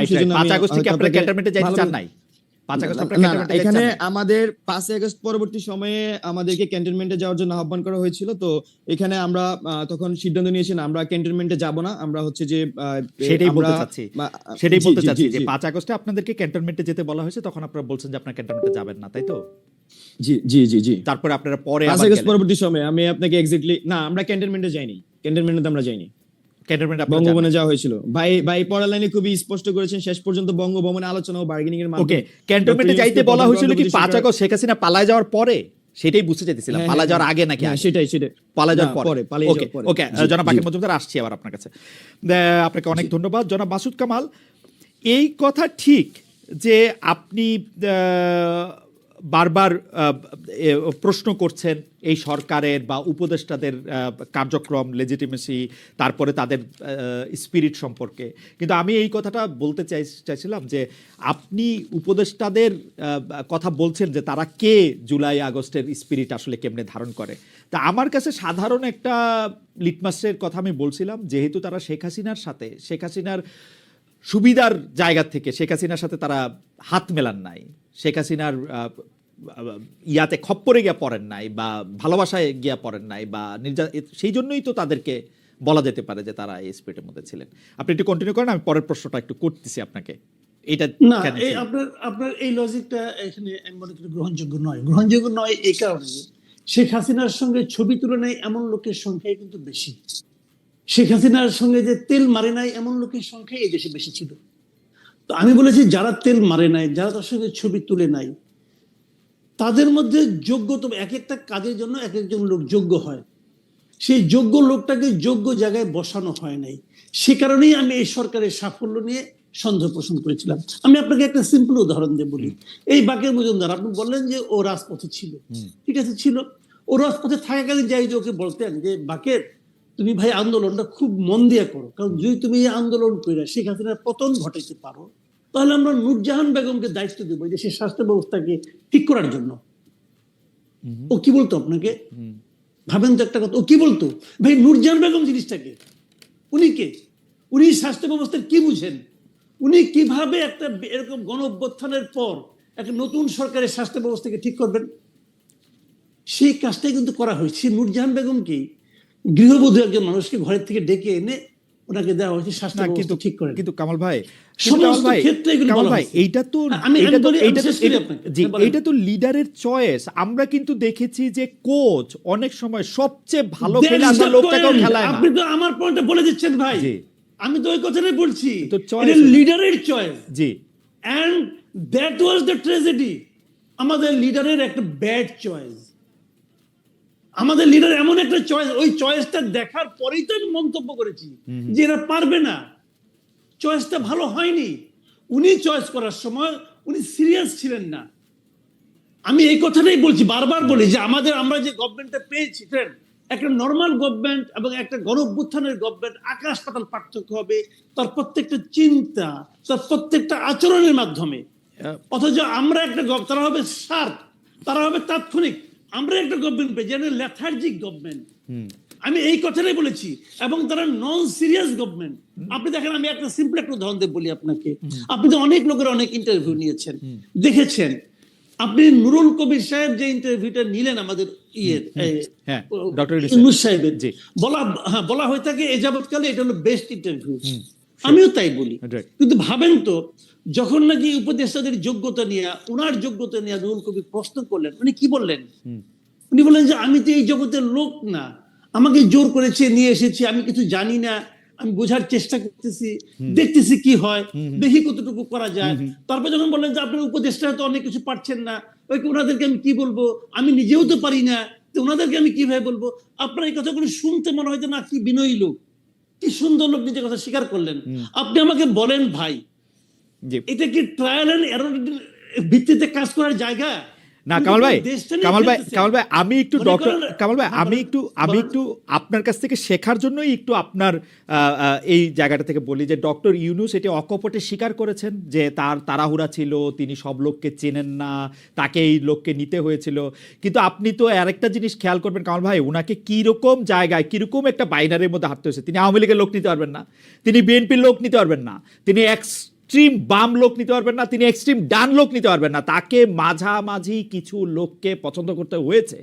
সেজন্য 5 আগস্টে কি আপনারা ক্যান্টনমেন্টে যাইতে চান নাই? 5 আগস্ট আপনারা ক্যান্টনমেন্টে যাইতে এখানে চান নাই? আমাদের 5 আগস্ট পরবর্তী সময়ে আমাদেরকে ক্যান্টনমেন্টে যাওয়ার জন্য আহ্বান করা হয়েছিল। তো এখানে আমরা তখন সিদ্ধান্ত নিয়েছি না, আমরা ক্যান্টনমেন্টে যাব না। আমরা হচ্ছে যে সেটাই বলতে চাচ্ছি। সেটাই বলতে চাচ্ছি যে জি 5 আগস্টে আপনাদেরকে ক্যান্টনমেন্টে যেতে বলা হয়েছে, তখন আপনারা বলছেন যে আপনারা ক্যান্টনমেন্টে যাবেন না, তাই তো? জি জি জি জি তারপরে আপনারা পরে 5 আবার আগস্ট গেলেন। পরবর্তী সময়ে আমি আপনাকে এক্স্যাক্টলি না, আমরা ক্যান্টনমেন্টে যাইনি। ক্যান্টনমেন্টে আমরা যাইনি, ক্যান্টনমেন্টে আপনারা যান বঙ্গভবনে নাই। যাওয়া হয়েছিল। ভাই ভাই পড়ার লাইনে খুবই স্পষ্ট করেছেন, শেষ পর্যন্ত বঙ্গভবনে আলোচনা ও বার্গেনিং এর ওকে, মাধ্যমে ক্যান্টনমেন্টে ডক্টর যাইতে ইউনূসকে বলা প্রধান হয়েছিল কি কর্মকর্তা 5 সরকার। আগস্ট শেখ হাসিনা পালায় যাওয়ার পরে? সেটাই বুঝতে চাইতেছিলাম, হ্যাঁ, পালায় হ্যাঁ, যাওয়ার আগে নাকি হ্যাঁ, আগে? সেটাই পালায় না, যাওয়ার পরে। পালিয়ে ওকে যাওয়ার পরে। ওকে, জি, জনাব জি, বাকের মজুমদার, আসছি আবার আপনার কাছে। আপনাকে অনেক জি। ধন্যবাদ। জনাব মাসুদ কামাল, এই কথা ঠিক যে আপনি বারবার প্রশ্ন করছেন এই সরকারের বা উপদেষ্টাদের কার্যক্রম, লেজিটিমেসি, তারপরে তাদের স্পিরিট সম্পর্কে, কিন্তু আমি এই কথাটা বলতে চাইছিলাম যে আপনি উপদেষ্টাদের কথা বলছেন যে তারা কে জুলাই আগস্টের স্পিরিট আসলে কেমনে ধারণ করে। তা আমার কাছে সাধারণ একটা লিটমাসের কথা আমি বলছিলাম, যেহেতু তারা শেখ হাসিনার সুবিধার জায়গা থেকে শেখ হাসিনার সাথে তারা হাত মেলান নাই, শেখ হাসিনার ইয়াতে খপ্পরে গিয়া পড়েন নাই, বা ভালোবাসায় গিয়া পড়েন নাই, বা সেই জন্যই তো তাদেরকে বলা যেতে পারে যে তারা এই স্পিরিটের মধ্যে ছিলেন। আপনি একটু কন্টিনিউ করেন, আমি পরের প্রশ্নটা একটু করতেছি আপনাকে। এটা না, কেন এই আপনার এই লজিকটা এখানে আমি মনে করি গ্রহণযোগ্য নয় এই কারণে শেখ হাসিনার সঙ্গে ছবি তুলনায় এমন লোকের সংখ্যাই কিন্তু বেশি। শেখ হাসিনার সঙ্গে যে তেল মারে নাই এমন লোকের সংখ্যা এই দেশে বেশি ছিল। তো আমি বলেছি যারা তেল মারে নাই, যারা তার সঙ্গে ছবি তুলে নাই, তাদের মধ্যে যোগ্যতা, এক একটা কাজের জন্য এক একজন লোক যোগ্য হয়, সেই যোগ্য লোকটাকে যোগ্য জায়গায় বসানো হয় নাই। সে কারণেই আমি এই সরকারের সাফল্য নিয়ে সন্দেহ পোষণ করেছিলাম। আমি আপনাকে একটা সিম্পল উদাহরণ দিয়ে বলি। এই বাকের মজুমদার, আপনি বললেন যে ও রাজপথে ছিল, ঠিক আছে ছিল, ও রাজপথে থাকাকালীন যাই যে ওকে বলতেন যে বাকের তুমি ভাই আন্দোলনটা খুব মন দিয়ে করো, কারণ যদি তুমি এই আন্দোলন করে শেখ হাসিনার পতন ঘটাইতে পারো, তাহলে আমরা নূরজাহান বেগমকে দায়িত্ব দেবো দেশের স্বাস্থ্য ব্যবস্থাকে ঠিক করার জন্য। ও কি বলতো আপনাকে? ভাবেন তো একটা কথা, ও কি বলতো? ভাই নূরজাহান বেগম জিনিসটাকে, উনি কে? উনি স্বাস্থ্য ব্যবস্থার কি বুঝেন? উনি কিভাবে একটা এরকম গণ অভ্যুত্থানের পর একটা নতুন সরকারের স্বাস্থ্য ব্যবস্থাকে ঠিক করবেন? সেই কাজটাই কিন্তু করা হয়েছে। নূরজাহান বেগমকে, গৃহবধূ একজন মানুষকে ঘরের থেকে ডেকে এনে ওনাকে দেওয়া হয়েছে স্বাস্থ্য ব্যবস্থা ঠিক করেন। কিন্তু কামাল ভাই, সমস্ত ক্ষেত্রে এগুলো বলা হয়েছে। এইটা তো এইটা তো লিডারের চয়েস। আমরা কিন্তু দেখেছি যে কোচ অনেক সময় সবচেয়ে ভালো খেলে আসা লোকটাকেও খেলায় না। আপনি তো আমার পয়েন্টটা বলে দিচ্ছেন ভাই, আমি তো ওই কথাটাই বলছি, এটা লিডারের চয়েস। জি, and that was the tragedy. আমাদের লিডারের একটা ব্যাড চয়েস, আমাদের লিডার এমন একটা চয়েস, ওই চয়েসটা দেখার পরেই তো আমি মন্তব্য করেছি যে এরা পারবে না, চয়েসটা ভালো হয়নি। উনি চয়েস করার সময় উনি সিরিয়াস ছিলেন না। আমি এই কথাটাই বলছি, বারবার বলি যে আমরা যে গভর্নমেন্টটা পেয়েছি, একটা নর্মাল গভর্নমেন্ট এবং একটা গণ অভ্যুত্থানের গভর্নমেন্ট আকাশ পাতাল পার্থক্য হবে, তার প্রত্যেকটা চিন্তা, তার প্রত্যেকটা আচরণের মাধ্যমে। অথচ আমরা একটা তারা হবে শার্প, তারা হবে তাৎক্ষণিক। আমরা একটা গভর্নমেন্ট পেয়েছি লেথার্জিক গভর্নমেন্ট। আমি এই কথাটাই বলেছি, এবং তারা নন সিরিয়াস গভর্নমেন্ট। আপনি দেখেন, আমি একটা সিম্পল একটা উদাহরণ দিয়ে বলি আপনাকে। আপনি তো অনেক লোকের অনেক ইন্টারভিউ নিয়েছেন, দেখেছেন। আপনি নুরুল কবির সাহেব যে ইন্টারভিউটা নিলেন আমাদের ইউনূস সাহেবের, বলা হয়ে থাকে এ যাবৎকালে এটা হলো বেস্ট ইন্টারভিউ। আমিও তাই বলি। কিন্তু ভাবেন তো, যখন নাকি উপদেষ্টাদের যোগ্যতা নিয়ে, ওনার যোগ্যতা নিয়ে নুরুল কবির প্রশ্ন করলেন, উনি কি বললেন? উনি বললেন যে আমি তো এই জগতের লোক না, আমাকে জোর করেছে নিয়ে এসেছি, আমি কিছু জানি না, আমি বোঝার চেষ্টা করতেছি, দেখতেছি কি হয়, দেখি কতটুকু করা যায়। তারপর যখন বললেন যে আপনার উপদেষ্টা তো অনেক কিছু পারছেন না, ওনাদেরকে আমি কি বলবো, আমি নিজেও তো পারি না, তো ওনাদেরকে আমি কিভাবে বলবো? আপনার এই কথাগুলো শুনতে মনে হয় যে না, কি বিনয়ী লোক, কি সুন্দর লোক, নিজের কথা স্বীকার করলেন। আপনি আমাকে বলেন ভাই, এটা কি ট্রায়াল এন্ড এরর ভিত্তিতে কাজ করার জায়গা? না কামাল ভাই, আমি একটু ডক্টর কামাল ভাই, আমি একটু আপনার কাছ থেকে শেখার জন্যই একটু আপনার এই জায়গাটা থেকে বলি যে ডক্টর ইউনূস এটি অকপটে স্বীকার করেছেন যে তার তাড়াহুড়া ছিল, তিনি সব লোককে চেনেন না, তাকে এই লোককে নিতে হয়েছিল। কিন্তু আপনি তো আরেকটা জিনিস খেয়াল করবেন কামাল ভাই, ওনাকে কিরকম জায়গায়, কিরকম একটা বাইনারির মধ্যে হাঁটতে হয়েছে। তিনি আওয়ামী লীগের লোক নিতে পারবেন না, তিনি বিএনপির লোক নিতে পারবেন না, তিনি এক্স এক্সট্রিম বাম লোক নিতে পারবেন না, তিনি এক্সট্রিম ডান লোক নিতে পারবেন না, তাকে মাঝামাঝি কিছু লোককে পছন্দ করতে হয়েছে।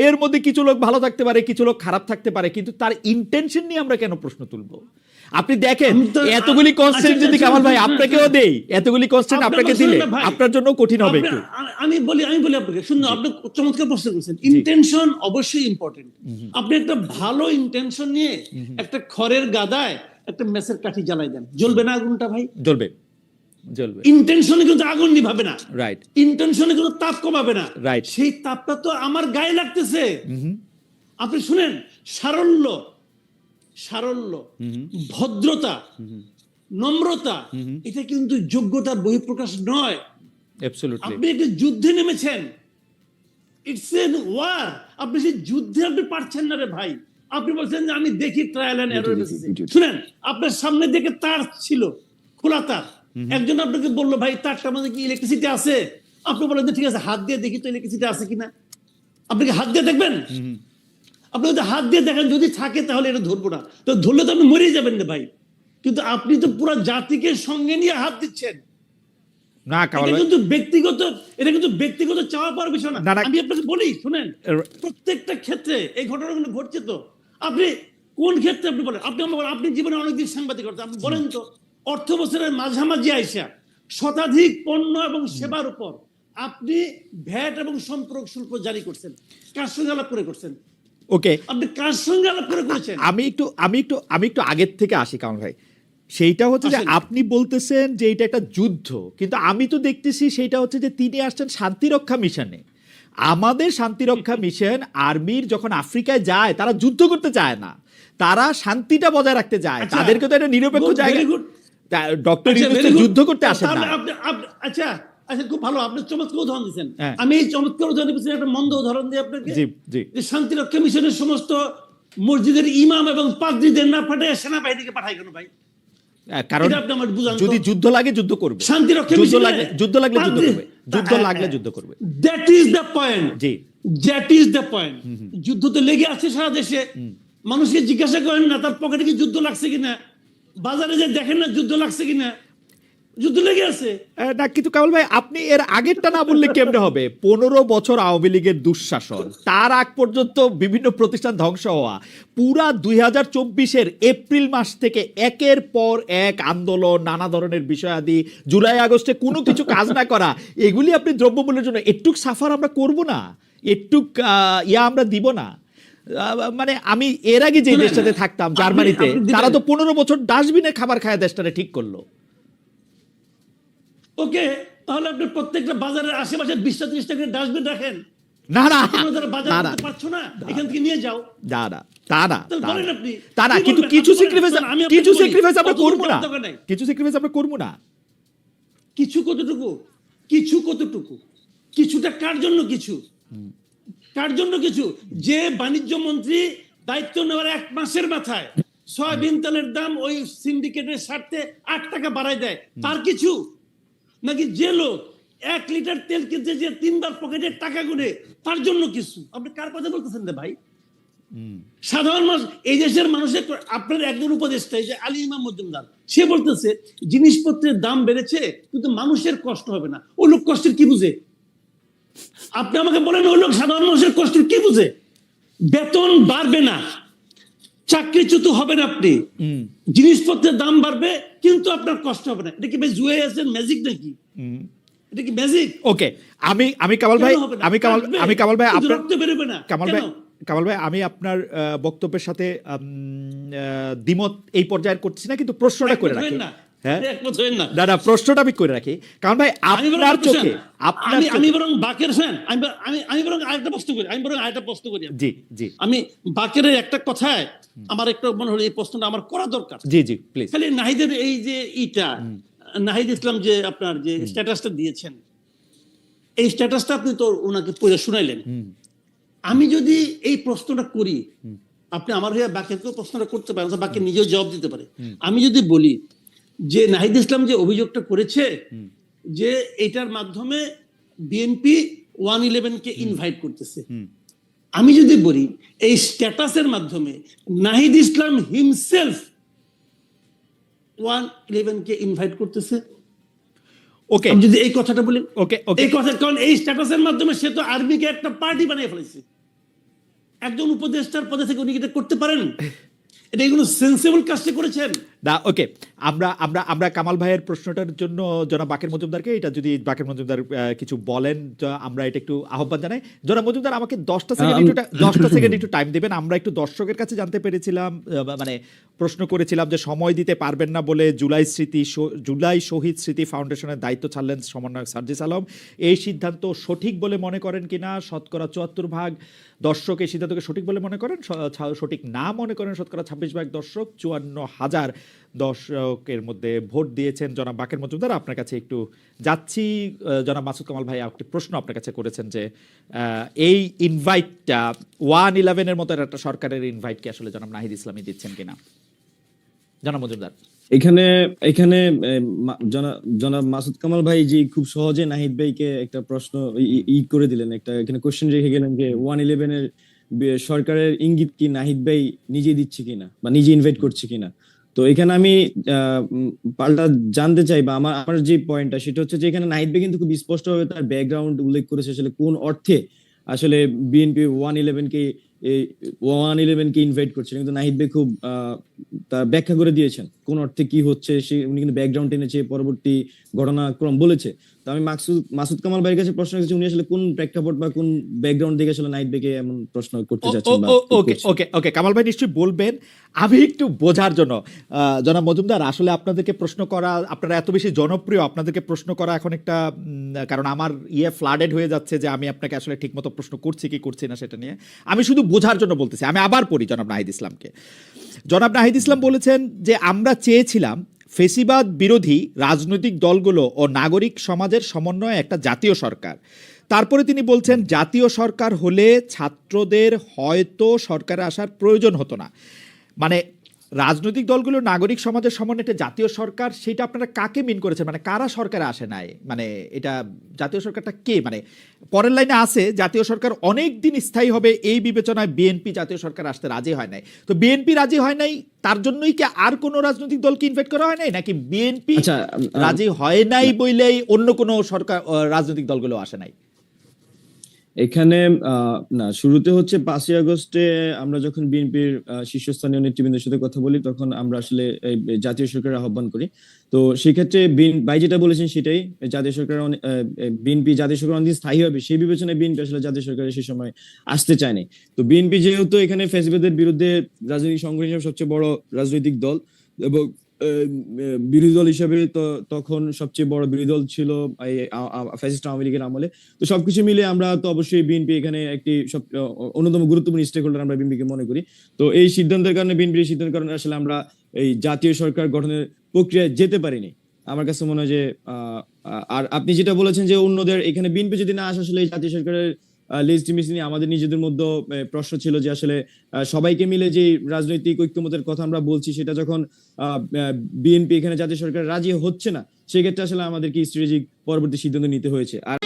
এর মধ্যে কিছু লোক ভালো থাকতে পারে, কিছু লোক খারাপ থাকতে পারে, কিন্তু তার ইন্টেনশন নিয়ে আমরা কেন প্রশ্ন তুলবো? আপনি দেখেন এতগুলি কনস্ট্যান্ট যদি কামাল ভাই আপনাকেও দেই, এতগুলি কনস্ট্যান্ট আপনাকে দিলে আপনার জন্য কঠিন হবে একটু। আমি বলি আপনাকে শুনুন, আপনি চমৎকার প্রশ্ন করেছেন। ইন্টেনশন অবশ্যই ইম্পর্টেন্ট। আপনি একটা ভালো ইন্টেনশন নিয়ে একটা খড়ের গাদায় একটা মেসের কাঠি জ্বালাই দেন, জ্বলবে না আগুনটা ভাই? জ্বলবে, জ্বলবে। ইন্টেনশনে কিন্তু আগুন নিভাবে না, রাইট। ইন্টেনশনে কিন্তু তাপ কমাবে না, রাইট। সেই তাপটা তো আমার গায়ে লাগতেছে। আপনি শুনেন, সারল্য, ভদ্রতা, নম্রতা, এটা কিন্তু যোগ্যতার বহিঃপ্রকাশ নয়। অ্যাবসলিউটলি। আপনি একটা যুদ্ধে নেমেছেন, ইটস এন ওয়ার, আপনি সেই যুদ্ধে আপনি পারছেন না রে ভাই। আপনি বলছেন যে আমি দেখি ট্রায়াল এন্ড এরর বেসিসে। শুনেন, আপনার সামনে দিকে তার ছিল, খোলা তার, একজন আপনাকে বললো ভাই তারটার মধ্যে কি ইলেকট্রিসিটি আছে? আপনি বলেন যে ঠিক আছে, হাত দিয়ে দেখি তো ইলেকট্রিসিটি আছে কিনা। আপনি কি হাত দিয়ে দেখবেন? আপনি যদি হাত দিয়ে দেখেন, যদি থাকে তাহলে এটা ধরবো না, তো ধরলে তো আপনি মরেই যাবেন না ভাই। কিন্তু আপনি তো পুরো জাতিকে সঙ্গে নিয়ে হাত দিচ্ছেন। না কামাল এটা ভাই, কিন্তু ব্যক্তিগত চাওয়া পাওয়ার বিষয় না। না, না। আমি আপনাকে বলি, শুনেন, প্রত্যেকটা ক্ষেত্রে এই ঘটনাগুলো ঘটছে। তো আপনি কোন ক্ষেত্রে আপনি বলেন? আপনি আমাকে বলেন, আপনি জীবনে অনেকদিন সাংবাদিকতা, আপনি বলেন তো অর্থ বছরের মাঝামাঝি আইসা শতাধিক পণ্য এবং সেবার উপর আপনি ভ্যাট এবং সম্পর্ক শুল্ক জারি করছেন, কার সঙ্গে আলাপ করে করছেন? ওকে, আপনি কার সঙ্গে আলাপ করে করেছেন? আমি একটু আগের থেকে আসি কামাল ভাই। সেইটা হচ্ছে যে আসেন। আপনি বলতেছেন যে এটা একটা যুদ্ধ, কিন্তু আমি তো দেখতেছি সেইটা হচ্ছে যে তিনি আসছেন শান্তিরক্ষা মিশনে। আমাদের শান্তিরক্ষা মিশন আর্মির যখন আফ্রিকায় যায়, তারা যুদ্ধ করতে চায় না, তারা শান্তিটা বজায় রাখতে চায়। আচ্ছা, তাদেরকে তো একটা নিরপেক্ষ good, জায়গা। very good. ডক্টর আচ্ছা, ইউনূস very তো good. যুদ্ধ করতে আসেন তাহলে না। আচ্ছা, খুব ভালো, আপনি চমৎকার উদাহরণ দিচ্ছেন। হ্যাঁ। আমি এই চমৎকার উদাহরণ দিচ্ছি, একটা মন্দ উদাহরণ দিই আপনাকে। জি, জি। যে শান্তিরক্ষা মিশনের সমস্ত মসজিদের ইমাম এবং পাদ্রীদের না পাঠায় সেনাবাহিনীকে পাঠায় কেন ভাই? কারণ এটা আপনি আমার বুঝান তো। যদি যুদ্ধ লাগে যুদ্ধ করবে, শান্তিরক্ষা যুদ্ধ মিশনে লাগলে যুদ্ধ করবে, যুদ্ধ লাগলে যুদ্ধ করবে। That is the point. G. That is the point. যুদ্ধ তো লেগে আছে সারা দেশে। মানুষকে জিজ্ঞাসা করেন না তার পকেটে কি যুদ্ধ লাগছে কিনা, বাজারে যে দেখেন না যুদ্ধ লাগছে কিনা, যুদ্ধ লেগে আছে। না, কিন্তু কামাল ভাই আপনি এর আগেরটা না বললে কেমনে হবে? 15 বছর আওয়ামী লীগের দুঃশাসন, তার আগ পর্যন্ত বিভিন্ন প্রতিষ্ঠান ধ্বংস হওয়া, পুরা 2024-এর এপ্রিল মাস থেকে একের পর এক আন্দোলন, নানা ধরনের বিষয়াদি, জুলাই আগস্টে কোনো কিছু কাজ না করা, এগুলি আপনি দ্রব্যমূল্যের জন্য একটুক সাফার আমরা করব না, একটুক আমরা দিব না? মানে আমি এর আগে যে দেশটাতে থাকতাম জার্মানিতে, তারা তো 15 বছর ডাস্টবিনের খাবার খায় দেশটারে ঠিক করলো। ওকে, তাহলে আপনি প্রত্যেকটা বাজারের আশেপাশে 20-30টা করে ডাস্টবিন রাখেন। না না যারা বাজার করতে পারছো না, এখান থেকে নিয়ে যাও। না না, তা না, তাহলে বলেন আপনি তা না, কি কিন্তু বলবেন? কিছু আপনি বলেন, স্যাক্রিফাইস, আমি আপনাকে কিছু বলি, স্যাক্রিফাইস আমরা কতটুকু করব না, দরকার নাই। কিছু স্যাক্রিফাইস আমরা করব না। কিছু কতটুকু, কিছুটা কার জন্য কিছু, যে বাণিজ্য মন্ত্রী দায়িত্ব নেওয়ার 1 মাসের মাথায় সয়াবিন তেলের দাম ওই সিন্ডিকেটের স্বার্থে 8 টাকা বাড়ায় দেয়, তার কিছু? নাকি যে লোক 1 লিটার তেল কিনতে যে 3 বার পকেটের টাকা গুনে, তার জন্য কিছু? আপনি কার কথা বলতেছেন রে ভাই? সাধারণ মানুষ, এই দেশের মানুষের, আপনার একজন উপদেষ্টা এই যে আলী ইমাম মজুমদার, সে বলতেছে জিনিসপত্রের দাম বেড়েছে কিন্তু মানুষের কষ্ট হবে না। ওই লোক কষ্টের কি বুঝে? আপনি আমাকে বলেন, ওই লোক সাধারণ মানুষের কষ্টের কি বুঝে? বেতন বাড়বে না, চাকরিচ্যুত হবেন আপনি, জিনিসপত্রের দাম বাড়বে কিন্তু আপনার কষ্ট হবে না। এটা কি ভাই জুয়ে আছেন, ম্যাজিক নাকি? এটা কি ম্যাজিক? ওকে, আমি কামাল ভাই, আমি কামাল ভাই আপনার রক্ত বেরোবে না কামাল ভাই আমি আপনার বক্তব্যের সাথে দ্বিমত এই পর্যায়ে করছি না, কিন্তু প্রশ্নটা করে রাখি। হ্যাঁ, না, প্রশ্নটা আমি করে রাখি কারণ ভাই আপনার চোখে, আমি বরং বাকের ফ্যান, আমি বরং আরেকটা প্রশ্ন করি। জি জি, আমি বাকের একটা কথায় আমার একটা মনে হলো এই প্রশ্নটা আমার করা দরকার। জি জি, প্লিজ। খালি নাহিদের এই যে নাহিদ ইসলাম যে আপনার যে স্ট্যাটাসটা দিয়েছেন, এই স্ট্যাটাসটা আপনি তো ওনাকে পড়ে শুনাইলেন। আমি যদি এই প্রশ্নটা করি, আপনি আমার হয়ে বাকেরকেও প্রশ্নটা করতে পারেন, বাকি নিজেও জবাব দিতে পারে। আমি যদি বলি যে নাহিদ ইসলাম যে অভিযোগটা করেছে যে এটার মাধ্যমে বিএনপি 111-কে ইনভাইট করতেছে, আমি যদি বলি এই স্ট্যাটাসের মাধ্যমে নাহিদ ইসলাম হিমসেলফ 111-কে ইনভাইট করতেছে, ওকে আমি যদি এই কথাটা বলি, ওকে ওকে এই কথা, কারণ এই স্ট্যাটাসের মাধ্যমে সে তো আর্মিকে একটা পার্টি বানিয়ে ফেলেছে। একজন উপদেষ্টার পদে থেকে উনি কি এটা করতে পারেন? এটা কোনো সেন্সেবল কাজটা করেছেন না। ওকে, আমরা আমরা আমরা কামাল ভাইয়ের প্রশ্নটার জন্য জনাব বাকের মজুমদারকে, এটা যদি বাকের মজুমদার কিছু বলেন, আমরা এটা একটু আহ্বান জানাই। জনাব মজুমদার, আমাকে 10টা সেকেন্ড একটু টাইম দেবেন। আমরা একটু দর্শকের কাছে জানতে পেরেছিলাম, মানে প্রশ্ন করেছিলাম যে সময় দিতে পারবেন না বলে জুলাই শহীদ স্মৃতি ফাউন্ডেশনের দায়িত্ব ছাড়লেন সমন্বয়ক সার্জিস আলম। এই সিদ্ধান্ত সঠিক বলে মনে করেন কিনা? শতকরা 74% দর্শক এই সিদ্ধান্তকে সঠিক বলে মনে করেন, সঠিক না মনে করেন শতকরা 26% দর্শক। 54,000 দর্শকের মধ্যে ভোট দিয়েছেন। জনাব বাকের মজুমদার, আপনার কাছে একটু যাচ্ছি। জনাব মাসুদ কামাল ভাই একটি প্রশ্ন আপনার কাছে করেছেন যে এই ইনভাইটটা 111-এর মতো একটা সরকারের ইনভাইট কি আসলে জনাব নাহিদ ইসলামী দিচ্ছেন কিনা? জনাব মজুমদার। এখানে এখানে জনাব মাসুদ কামাল ভাই যে খুব সহজে নাহিদ ভাইকে একটা প্রশ্ন করে দিলেন, একটা এখানে কোশ্চেন রেখে গেলেন যে 111-এর সরকারের ইঙ্গিত কি নাহিদ ভাই নিজে দিচ্ছে কিনা বা নিজে ইনভাইট করছে কিনা। তো এখানে আমি পাল্টা জানতে চাই, বা আমার যে পয়েন্টটা সেটা হচ্ছে যে এখানে নাহিদ ভাই কিন্তু খুব স্পষ্টভাবে তার ব্যাকগ্রাউন্ড উল্লেখ করেছে, আসলে কোন অর্থে আসলে বিএনপি 111-কে ইনভাইট করছে। কিন্তু নাহিদ ভাই খুব তার ব্যাখ্যা করে দিয়েছেন কোন অর্থে কি হচ্ছে, সে উনি কিন্তু ব্যাকগ্রাউন্ড টেনেছে, পরবর্তী ঘটনাক্রম বলেছে। তো আমি মাসুদ কামাল ভাইয়ের কাছে প্রশ্ন করেছি, উনি আসলে কোন প্রেক্ষাপট বা কোন ব্যাকগ্রাউন্ড দেখে আসলে নাহিদ ভাইকে এমন প্রশ্ন করতে যাচ্ছেন। ওকে ওকে ওকে, কামাল ভাই নিশ্চয়ই বলবেন। আমি একটু বোঝার জন্য, জনাব মজুমদার, আসলে আপনাদেরকে প্রশ্ন করা, আপনারা এত বেশি জনপ্রিয়, আপনাদেরকে প্রশ্ন করা এখন একটা, কারণ আমার ফ্লাডেড হয়ে যাচ্ছে যে আমি আপনাকে আসলে ঠিকমতো প্রশ্ন করছি কি করছি না সেটা নিয়ে। আমি শুধু বোঝার জন্য বলতেছি। আমি আবার পড়ি জনাব নাহিদ ইসলামকে। জনাব নাহিদ ইসলাম বলেছেন যে আমরা চেয়েছিলাম ফেসিবাদ বিরোধী রাজনৈতিক দলগুলো ও নাগরিক সমাজের সমন্বয়ে একটা জাতীয় সরকার। তারপরে তিনি বলছেন জাতীয় সরকার হলে ছাত্রদের হয়তো সরকারে আসার প্রয়োজন হতো না। মানে রাজনৈতিক দলগুলো নাগরিক সমাজের সমন্বয়ে একটা জাতীয় সরকার, সেটা আপনারা কাকে মিন করেছেন? মানে কারা সরকারে আসে নাই? মানে এটা জাতীয় সরকারটা কে? মানে পরের লাইনে আছে জাতীয় সরকার অনেক দিন স্থায়ী হবে এই বিবেচনায় বিএনপি জাতীয় সরকার আসতে রাজি হয় নাই। তো বিএনপি রাজি হয় নাই, তার জন্যই কি আর কোনো রাজনৈতিক দলকে ইনভাইট করা হয় নাই, নাকি বিএনপি রাজি হয় নাই বলেই অন্য কোনো সরকার রাজনৈতিক দলগুলো আসে নাই? এখানে না, শুরুতে হচ্ছে 5ই আগস্টে আমরা যখন বিএনপির শীর্ষস্থানীয় নেতৃবৃন্দের সাথে কথা বলি, তখন আমরা আসলে জাতীয় সরকারের আহ্বান করি। তো সেক্ষেত্রে ভাই যেটা বলেছেন সেটাই, জাতীয় সরকার বিএনপি জাতীয় সরকার অনেকদিন স্থায়ী হবে সেই বিবেচনায় বিএনপি আসলে জাতীয় সরকারে সেই সময় আসতে চায়নি। তো বিএনপি যেহেতু এখানে ফ্যাসিবাদের বিরুদ্ধে রাজনৈতিক সংগঠন হিসেবে সবচেয়ে বড় রাজনৈতিক দল, এবং বিরোধী দল হিসেবে তো তখন সবচেয়ে বড় বিরোধী দল ছিল ফ্যাসিস্ট আওয়ামী লীগের আমলে। তো সবকিছু মিলে আমরা তো অবশ্যই বিএনপি এখানে একটি অন্যতম গুরুত্বপূর্ণ স্টেক হোল্ডার আমরা বিএনপিকে মনে করি। তো এই সিদ্ধান্তের কারণে, বিএনপির সিদ্ধান্তের কারণে আসলে আমরা এই জাতীয় সরকার গঠনের প্রক্রিয়ায় যেতে পারিনি। আমার কাছে মনে হয় যে আর আপনি যেটা বলেছেন যে অন্যদের, এখানে বিএনপি যদি না আসে আসলে এই জাতীয় সরকারের লেজিটিমেসি নিয়ে আমাদের নিজেদের মধ্যে প্রশ্ন ছিল যে আসলে সবাইকে মিলে যে রাজনৈতিক ঐক্যমতের কথা আমরা বলছি, সেটা যখন বিএনপি এখানে জাতীয় সরকার রাজি হচ্ছে না, সেক্ষেত্রে আসলে আমাদেরকে স্ট্র্যাটেজিক পরবর্তী সিদ্ধান্ত নিতে হয়েছে। আর